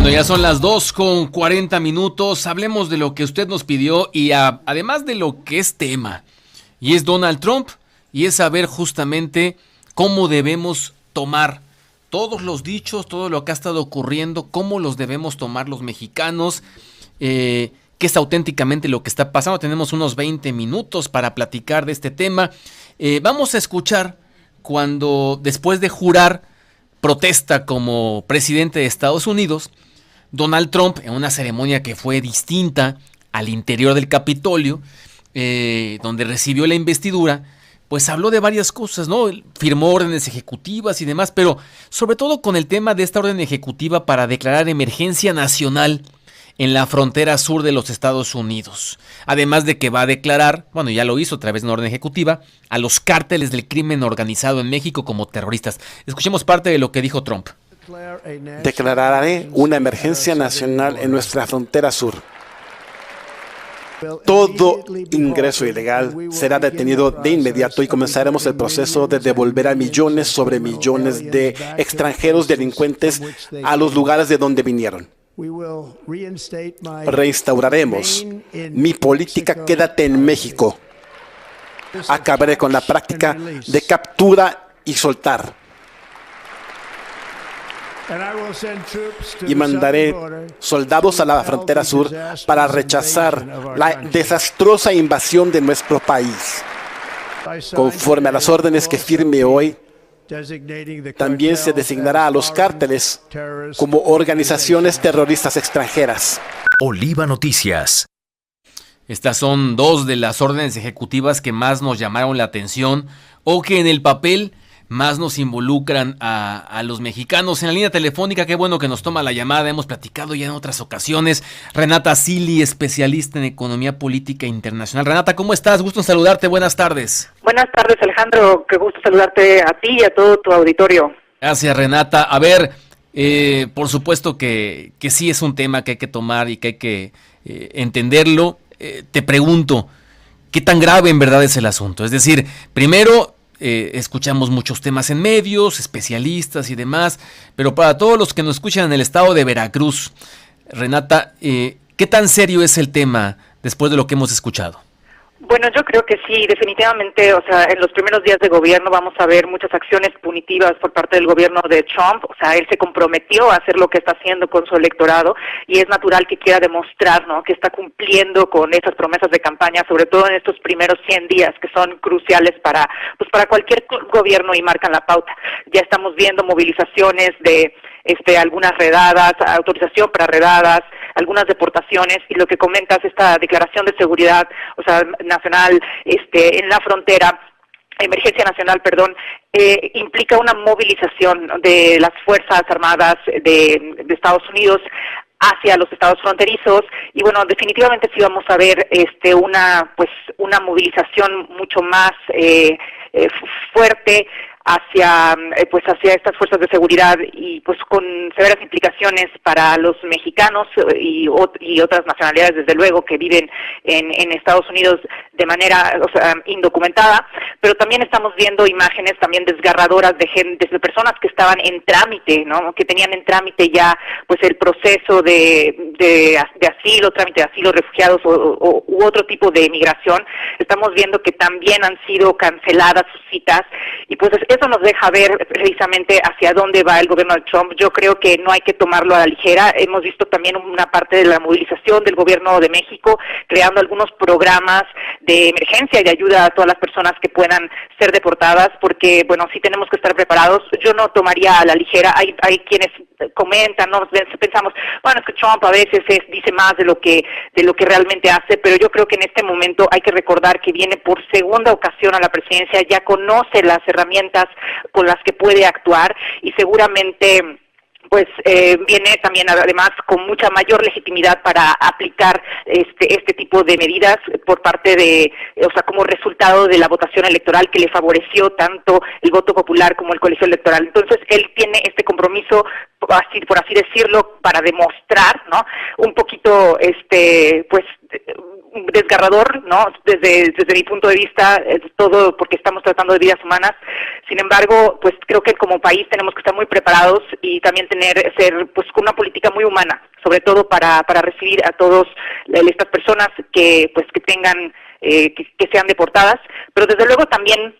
Bueno, ya son las 2:40. Hablemos de lo que usted nos pidió y además de lo que es tema. Y es Donald Trump, y es saber justamente cómo debemos tomar todos los dichos, todo lo que ha estado ocurriendo, cómo los debemos tomar los mexicanos, qué es auténticamente lo que está pasando. Tenemos unos 20 minutos para platicar de este tema. Vamos a escuchar cuando, después de jurar protesta como presidente de Estados Unidos, Donald Trump, en una ceremonia que fue distinta al interior del Capitolio, donde recibió la investidura, pues habló de varias cosas, ¿no? Firmó órdenes ejecutivas y demás, pero sobre todo con el tema de esta orden ejecutiva para declarar emergencia nacional en la frontera sur de los Estados Unidos. Además de que va a declarar, bueno, ya lo hizo a través de una orden ejecutiva, a los cárteles del crimen organizado en México como terroristas. Escuchemos parte de lo que dijo Trump. Declararé una emergencia nacional en nuestra frontera sur. Todo ingreso ilegal será detenido de inmediato y comenzaremos el proceso de devolver a millones sobre millones de extranjeros delincuentes a los lugares de donde vinieron. Reinstauraremos mi política Quédate en México. Acabaré con la práctica de captura y soltar. Y mandaré soldados a la frontera sur para rechazar la desastrosa invasión de nuestro país. Conforme a las órdenes que firme hoy, también se designará a los cárteles como organizaciones terroristas extranjeras. Oliva Noticias. Estas son dos de las órdenes ejecutivas que más nos llamaron la atención o que en el papel más nos involucran a los mexicanos. En la línea telefónica, qué bueno que nos toma la llamada, hemos platicado ya en otras ocasiones. Renata Zilli, especialista en economía política internacional. Renata, ¿cómo estás? Gusto en saludarte, buenas tardes. Buenas tardes, Alejandro, qué gusto saludarte a ti y a todo tu auditorio. Gracias, Renata. A ver, por supuesto que sí es un tema que hay que tomar y que hay que entenderlo. Te pregunto, ¿qué tan grave en verdad es el asunto? Es decir, primero, escuchamos muchos temas en medios, especialistas y demás, pero para todos los que nos escuchan en el estado de Veracruz, Renata, ¿qué tan serio es el tema después de lo que hemos escuchado? Bueno, yo creo que sí, definitivamente, o sea, en los primeros días de gobierno vamos a ver muchas acciones punitivas por parte del gobierno de Trump. O sea, él se comprometió a hacer lo que está haciendo con su electorado y es natural que quiera demostrar, ¿no?, que está cumpliendo con esas promesas de campaña, sobre todo en estos primeros 100 días que son cruciales para cualquier gobierno y marcan la pauta. Ya estamos viendo movilizaciones de algunas redadas, autorización para redadas, algunas deportaciones, y lo que comentas, esta declaración de seguridad, o sea, nacional, en la frontera, emergencia nacional, perdón, implica una movilización de las Fuerzas Armadas de Estados Unidos hacia los estados fronterizos, y bueno, definitivamente sí vamos a ver una movilización mucho más fuerte hacia estas fuerzas de seguridad, y pues con severas implicaciones para los mexicanos y otras nacionalidades, desde luego, que viven en Estados Unidos de manera indocumentada, pero también estamos viendo imágenes también desgarradoras de personas que estaban en trámite, ¿no?, que tenían en trámite ya pues el proceso de asilo, trámite de asilo, refugiados u otro tipo de migración. Estamos viendo que también han sido canceladas sus citas, y pues eso nos deja ver precisamente hacia dónde va el gobierno de Trump. Yo creo que no hay que tomarlo a la ligera. Hemos visto también una parte de la movilización del gobierno de México, creando algunos programas de emergencia y ayuda a todas las personas que puedan ser deportadas, porque, bueno, sí tenemos que estar preparados. Yo no tomaría a la ligera. Hay quienes comentan, ¿no?, pensamos, bueno, es que Trump a veces dice más de lo que realmente hace, pero yo creo que en este momento hay que recordar que viene por segunda ocasión a la presidencia, ya conoce las herramientas con las que puede actuar, y seguramente pues viene también además con mucha mayor legitimidad para aplicar este tipo de medidas por parte de, como resultado de la votación electoral que le favoreció tanto el voto popular como el colegio electoral. Entonces él tiene este compromiso, por así decirlo, para demostrar, ¿no?, un poquito desgarrador, ¿no? Desde mi punto de vista, todo porque estamos tratando de vidas humanas. Sin embargo, pues creo que como país tenemos que estar muy preparados y también ser pues con una política muy humana, sobre todo para recibir a todos estas personas que tengan que sean deportadas, pero desde luego también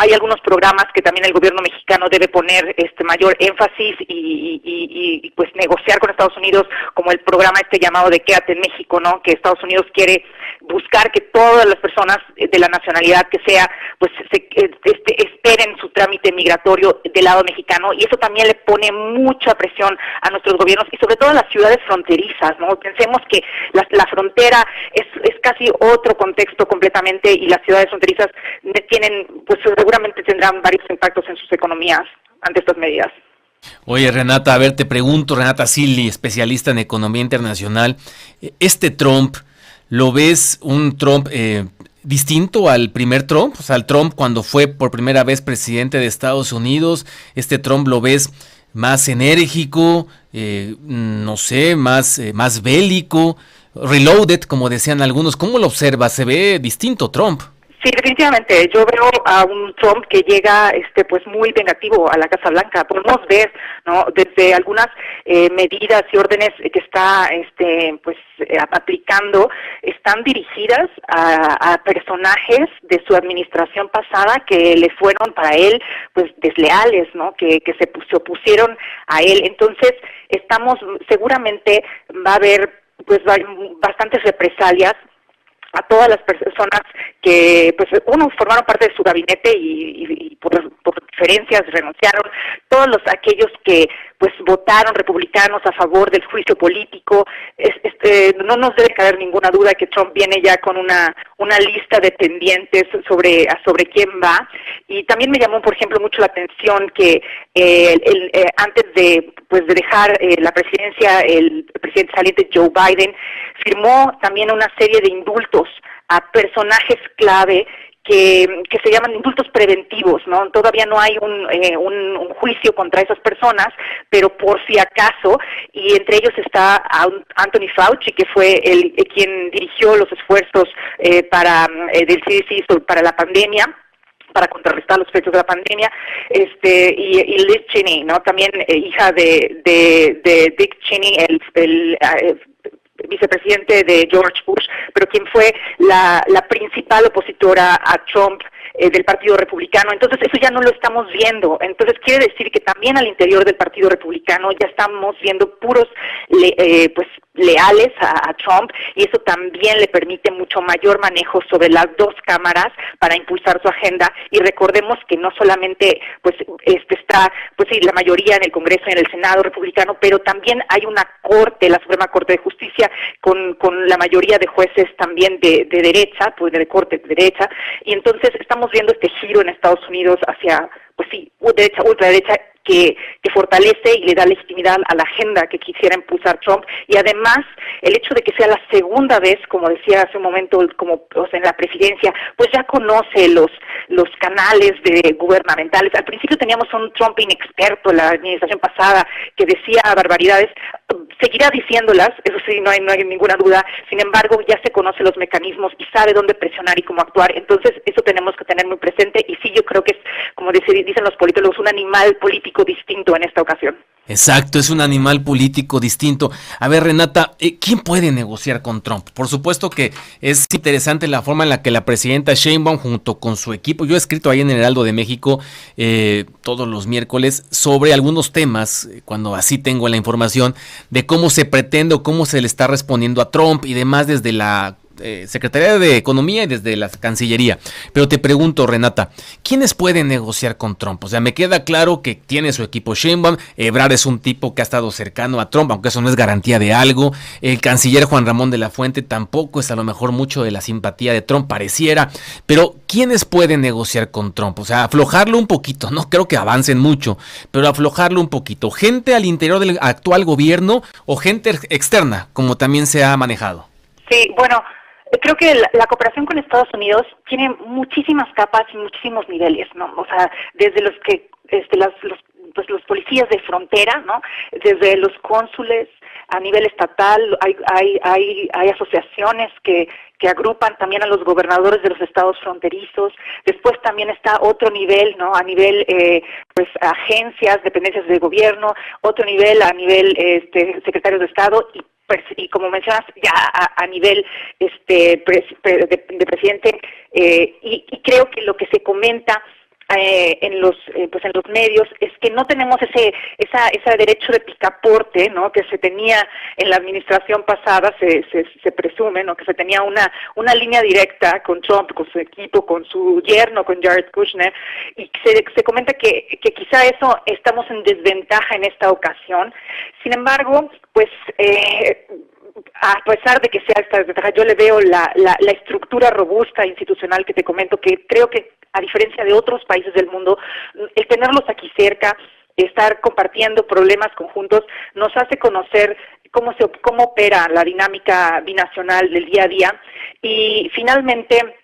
hay algunos programas que también el gobierno mexicano debe poner mayor énfasis y pues negociar con Estados Unidos, como el programa llamado de Quédate en México, ¿no? Que Estados Unidos quiere buscar que todas las personas de la nacionalidad que sea, pues esperen su trámite migratorio del lado mexicano, y eso también le pone mucha presión a nuestros gobiernos y sobre todo a las ciudades fronterizas, ¿no? Pensemos que la frontera es casi otro contexto completamente, y las ciudades fronterizas tienen, pues seguramente tendrán varios impactos en sus economías ante estas medidas. Oye, Renata, a ver, te pregunto, Renata Silli, especialista en economía internacional, Trump, ¿lo ves un Trump distinto al primer Trump? O sea, al Trump cuando fue por primera vez presidente de Estados Unidos, Trump lo ves más enérgico, no sé, más bélico, reloaded, como decían algunos. ¿Cómo lo observas? ¿Se ve distinto Trump? Sí, definitivamente. Yo veo a un Trump que llega, pues muy vengativo a la Casa Blanca. Podemos ver, ¿no? Desde algunas medidas y órdenes que está, aplicando, están dirigidas a personajes de su administración pasada que le fueron para él, pues desleales, ¿no? Que se opusieron a él. Entonces, seguramente va a haber, pues, bastantes represalias a todas las personas que, pues, formaron parte de su gabinete y por diferencias renunciaron, todos aquellos que, pues, votaron republicanos a favor del juicio político. No nos debe caer ninguna duda que Trump viene ya con una lista de pendientes sobre quién va, y también me llamó, por ejemplo, mucho la atención que antes de dejar la presidencia, el presidente saliente Joe Biden firmó también una serie de indultos a personajes clave que se llaman indultos preventivos, ¿no? Todavía no hay un juicio contra esas personas, pero por si acaso, y entre ellos está Anthony Fauci, que fue quien dirigió los esfuerzos del CDC para la pandemia, para contrarrestar los efectos de la pandemia, y Liz Cheney, ¿no? También hija de Dick Cheney, el vicepresidente de George Bush, pero quien fue la principal opositora a Trump del Partido Republicano. Entonces eso ya no lo estamos viendo. Entonces quiere decir que también al interior del Partido Republicano ya estamos viendo puros leales a Trump, y eso también le permite mucho mayor manejo sobre las dos cámaras para impulsar su agenda. Y recordemos que no solamente está la mayoría en el Congreso y en el Senado republicano, pero también hay una corte, la Suprema Corte de Justicia, con la mayoría de jueces también de derecha, de corte de derecha, y entonces estamos viendo este giro en Estados Unidos hacia, derecha, ultraderecha, que fortalece y le da legitimidad a la agenda que quisiera impulsar Trump. Y además, el hecho de que sea la segunda vez, como decía hace un momento, en la presidencia, pues ya conoce los canales gubernamentales. Al principio teníamos un Trump inexperto en la administración pasada que decía barbaridades, seguirá diciéndolas, eso sí, no hay ninguna duda. Sin embargo, ya se conoce los mecanismos y sabe dónde presionar y cómo actuar. Entonces, eso tenemos que tener muy presente, y sí, yo creo que es, como dicen los politólogos, un animal político distinto en esta ocasión. Exacto, es un animal político distinto. A ver, Renata, ¿quién puede negociar con Trump? Por supuesto que es interesante la forma en la que la presidenta Sheinbaum, junto con su equipo, yo he escrito ahí en el Heraldo de México todos los miércoles sobre algunos temas, cuando así tengo la información, de cómo se pretende o cómo se le está respondiendo a Trump y demás desde la Secretaría de Economía y desde la Cancillería. Pero te pregunto, Renata, ¿quiénes pueden negociar con Trump? O sea, me queda claro que tiene su equipo Sheinbaum, Ebrard es un tipo que ha estado cercano a Trump, aunque eso no es garantía de algo, el canciller Juan Ramón de la Fuente tampoco es a lo mejor mucho de la simpatía de Trump, pareciera, pero ¿quiénes pueden negociar con Trump? O sea, aflojarlo un poquito, no creo que avancen mucho, pero aflojarlo un poquito. ¿Gente al interior del actual gobierno o gente externa, como también se ha manejado? Sí, bueno, creo que la cooperación con Estados Unidos tiene muchísimas capas y muchísimos niveles, ¿no? O sea, desde los que los policías de frontera, ¿no? Desde los cónsules, a nivel estatal, hay asociaciones que agrupan también a los gobernadores de los estados fronterizos. Después también está otro nivel, ¿no? A nivel, pues, agencias, dependencias del gobierno, otro nivel a nivel secretarios de Estado y como mencionas, ya a nivel de presidente, y creo que lo que se comenta en los medios es que no tenemos ese derecho de picaporte, ¿no? Que se tenía en la administración pasada, se presume, ¿no? Que se tenía una línea directa con Trump, con su equipo, con su yerno, con Jared Kushner, y se comenta que quizá eso estamos en desventaja en esta ocasión. Sin embargo, pues a pesar de que sea esta desventaja, yo le veo la estructura robusta institucional que te comento, que creo que a diferencia de otros países del mundo, el tenerlos aquí cerca, estar compartiendo problemas conjuntos, nos hace conocer cómo opera la dinámica binacional del día a día, y finalmente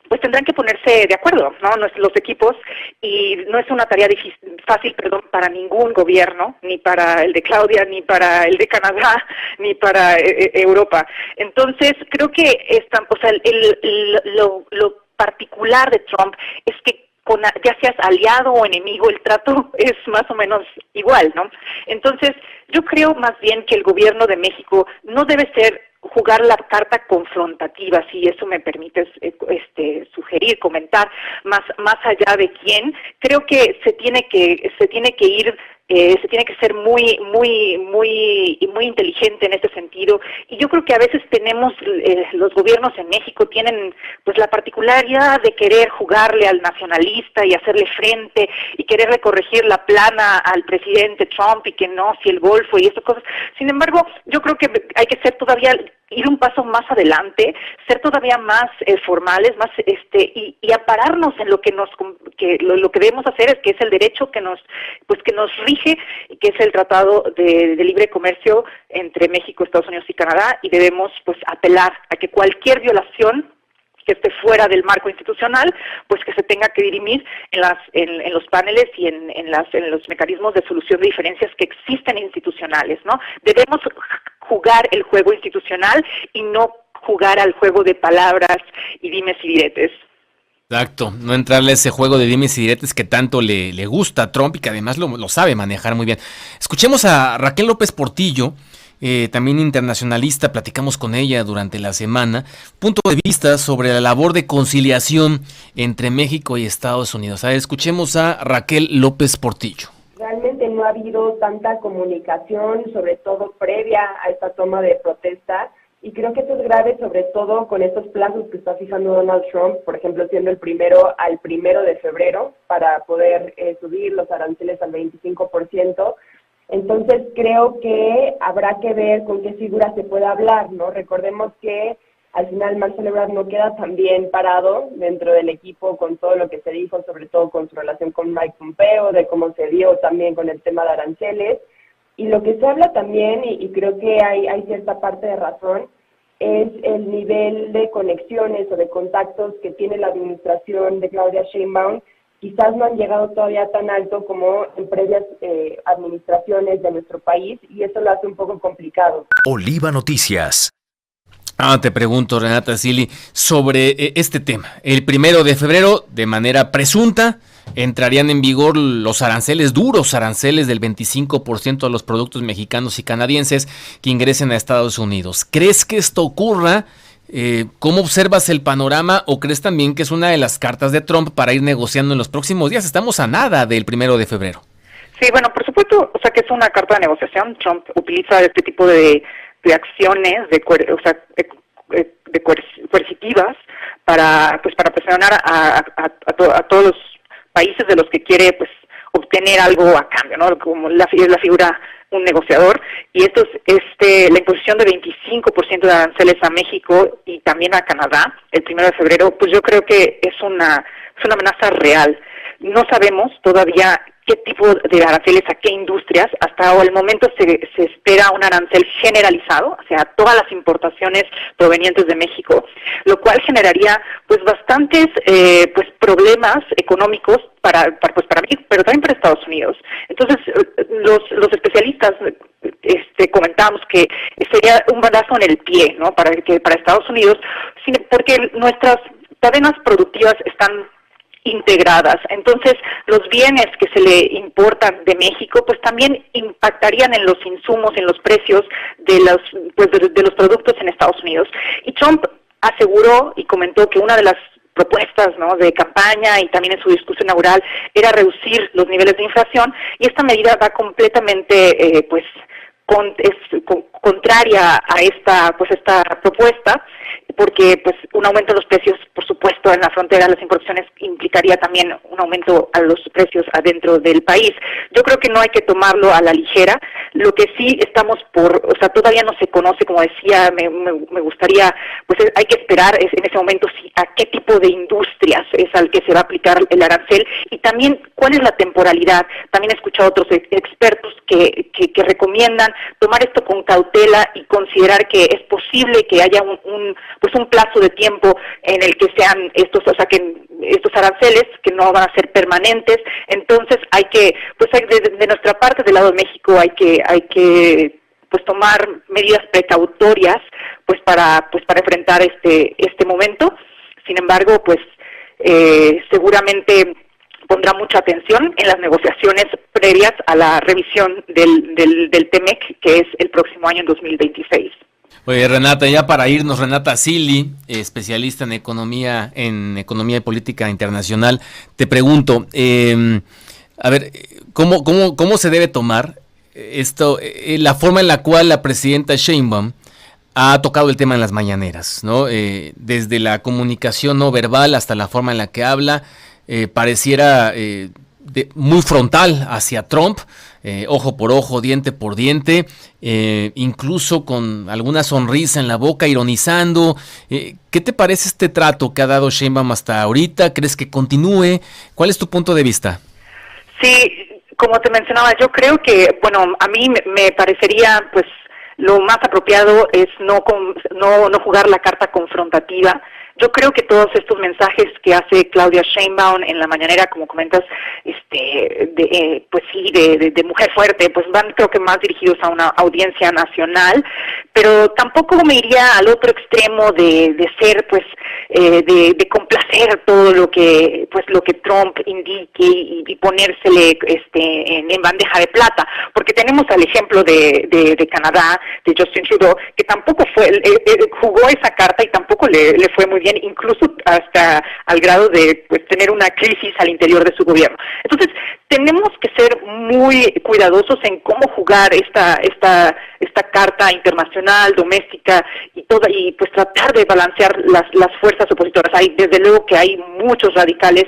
pues tendrán que ponerse de acuerdo, ¿no? Los equipos, y no es una tarea fácil, para ningún gobierno, ni para el de Claudia, ni para el de Canadá, ni para Europa. Entonces, creo que lo particular de Trump es que ya seas aliado o enemigo, el trato es más o menos igual, ¿no? Entonces, yo creo más bien que el gobierno de México no debe jugar la carta confrontativa, si eso me permites sugerir, comentar, más allá de quién. Creo que se tiene que ir, se tiene que ser muy inteligente en este sentido, y yo creo que a veces tenemos, los gobiernos en México tienen pues la particularidad de querer jugarle al nacionalista y hacerle frente, y quererle corregir la plana al presidente Trump, y que no, si el Golfo y estas cosas. Sin embargo, yo creo que hay que ir un paso más adelante, ser todavía más formales, más y ampararnos en lo que lo que debemos hacer, que es el derecho que nos rige, y que es el Tratado de Libre Comercio entre México, Estados Unidos y Canadá, y debemos pues apelar a que cualquier violación que esté fuera del marco institucional, pues que se tenga que dirimir en los paneles y en los mecanismos de solución de diferencias que existen institucionales, ¿no? Debemos jugar el juego institucional y no jugar al juego de palabras y dimes y diretes. Exacto, no entrarle a ese juego de dimes y diretes que tanto le gusta a Trump y que además lo sabe manejar muy bien. Escuchemos a Raquel López Portillo, también internacionalista, platicamos con ella durante la semana, punto de vista sobre la labor de conciliación entre México y Estados Unidos. Escuchemos a Raquel López Portillo. Realmente no ha habido tanta comunicación, sobre todo previa a esta toma de protesta, y creo que esto es grave, sobre todo con estos plazos que está fijando Donald Trump, por ejemplo, siendo el primero al 1 de febrero para poder subir los aranceles al 25%. Entonces creo que habrá que ver con qué figura se puede hablar, ¿no? Recordemos que al final Marcelo Ebrard no queda tan bien parado dentro del equipo con todo lo que se dijo, sobre todo con su relación con Mike Pompeo, de cómo se dio también con el tema de aranceles. Y lo que se habla también, y creo que hay cierta parte de razón, es el nivel de conexiones o de contactos que tiene la administración de Claudia Sheinbaum. Quizás no han llegado todavía tan alto como en previas administraciones de nuestro país, y eso lo hace un poco complicado. Oliva Noticias. Te pregunto, Renata Sili, sobre este tema. El 1 de febrero, de manera presunta, entrarían en vigor los duros aranceles del 25% a los productos mexicanos y canadienses que ingresen a Estados Unidos. ¿Crees que esto ocurra? ¿Cómo observas el panorama, o crees también que es una de las cartas de Trump para ir negociando en los próximos días? Estamos a nada del 1 de febrero. Sí, bueno, por supuesto, que es una carta de negociación. Trump utiliza este tipo de acciones coercitivas para presionar a todos los países de los que quiere obtener algo a cambio, ¿no? Como la figura un negociador, y esto es la imposición de 25% de aranceles a México y también a Canadá el 1 de febrero, pues yo creo que es una amenaza real. No sabemos todavía qué tipo de aranceles a qué industrias. Hasta el momento se espera un arancel generalizado, o sea, todas las importaciones provenientes de México, lo cual generaría bastantes problemas económicos para México, pero también para Estados Unidos. Entonces, los especialistas comentábamos que sería un balazo en el pie, ¿no? Para Estados Unidos, porque nuestras cadenas productivas están integradas. Entonces, los bienes que se le importan de México, pues también impactarían en los insumos, en los precios de los productos en Estados Unidos. Y Trump aseguró y comentó que una de las propuestas, ¿no?, de campaña y también en su discurso inaugural era reducir los niveles de inflación, y esta medida va completamente contraria a esta propuesta, porque pues un aumento de los precios, por supuesto, en la frontera de las importaciones implicaría también un aumento a los precios adentro del país. Yo creo que no hay que tomarlo a la ligera. Lo que sí estamos todavía no se conoce, como decía, me gustaría, pues hay que esperar en ese momento a qué tipo de industrias es al que se va a aplicar el arancel, y también cuál es la temporalidad. También he escuchado a otros expertos que recomiendan tomar esto con cautela y considerar que es posible que haya un plazo de tiempo en el que sean estos aranceles que no van a ser permanentes. Entonces hay que, de nuestra parte, del lado de México, hay que tomar medidas precautorias para enfrentar este momento. Sin embargo, seguramente pondrá mucha atención en las negociaciones previas a la revisión del TEMEC, que es el próximo año, en 2026. Oye, Renata, ya para irnos, Renata Zilli, especialista en economía y política internacional, te pregunto, ¿cómo se debe tomar esto, la forma en la cual la presidenta Sheinbaum ha tocado el tema en las mañaneras, ¿no? Desde la comunicación no verbal hasta la forma en la que habla, pareciera muy frontal hacia Trump, ojo por ojo, diente por diente, incluso con alguna sonrisa en la boca, ironizando. ¿Qué te parece este trato que ha dado Sheinbaum hasta ahorita? ¿Crees que continúe? ¿Cuál es tu punto de vista? Sí, como te mencionaba, yo creo que, a mí me parecería, lo más apropiado es no jugar la carta confrontativa. Yo creo que todos estos mensajes que hace Claudia Sheinbaum en la mañanera, como comentas, de mujer fuerte, van, creo que más dirigidos a una audiencia nacional, pero tampoco me iría al otro extremo de ser, de complacer todo lo que Trump indique y ponérsele en bandeja de plata, porque tenemos el ejemplo de Canadá, de Justin Trudeau, que tampoco jugó esa carta y tampoco le fue muy bien, incluso hasta al grado de tener una crisis al interior de su gobierno. Entonces, tenemos que ser muy cuidadosos en cómo jugar esta carta internacional, doméstica y tratar de balancear las fuerzas opositoras. Desde luego que hay muchos radicales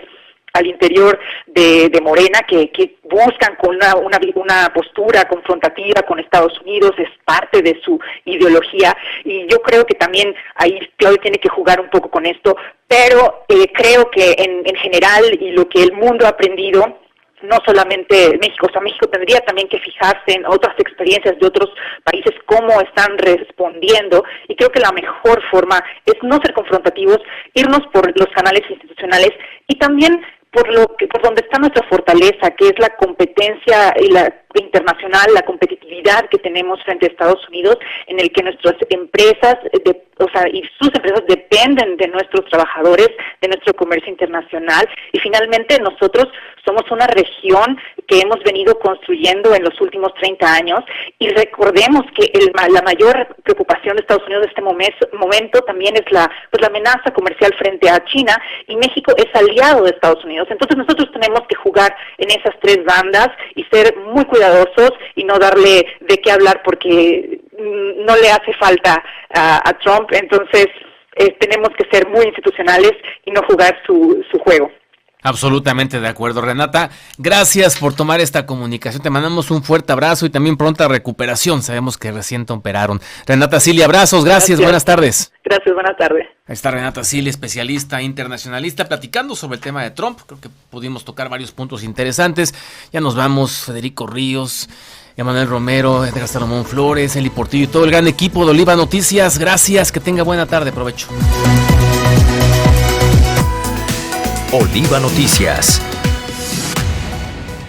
al interior de Morena que buscan con una postura confrontativa con Estados Unidos, es parte de su ideología, y yo creo que también ahí Claudia tiene que jugar un poco con esto, pero creo que en general, y lo que el mundo ha aprendido, no solamente México, México tendría también que fijarse en otras experiencias de otros países, cómo están respondiendo, y creo que la mejor forma es no ser confrontativos, irnos por los canales institucionales y también por donde está nuestra fortaleza, que es la competencia y la internacional, la competitividad que tenemos frente a Estados Unidos, en el que nuestras empresas y sus empresas dependen de nuestros trabajadores, de nuestro comercio internacional, y finalmente nosotros somos una región que hemos venido construyendo en los últimos 30 años, y recordemos que la mayor preocupación de Estados Unidos en este momento también es la amenaza comercial frente a China, y México es aliado de Estados Unidos. Entonces nosotros tenemos que jugar en esas tres bandas y ser muy cuidadosos y no darle de qué hablar, porque no le hace falta a Trump. Entonces tenemos que ser muy institucionales y no jugar su juego. Absolutamente de acuerdo, Renata. Gracias por tomar esta comunicación. Te mandamos un fuerte abrazo y también pronta recuperación. Sabemos que recién te operaron. Renata Zilli, abrazos. Gracias. Buenas tardes. Gracias, buenas tardes. Ahí está Renata Zilli, especialista internacionalista, platicando sobre el tema de Trump. Creo que pudimos tocar varios puntos interesantes. Ya nos vamos. Federico Ríos, Emanuel Romero, Edgar Salomón Flores, Eli Portillo y todo el gran equipo de Oliva Noticias. Gracias. Que tenga buena tarde. Provecho. Oliva Noticias.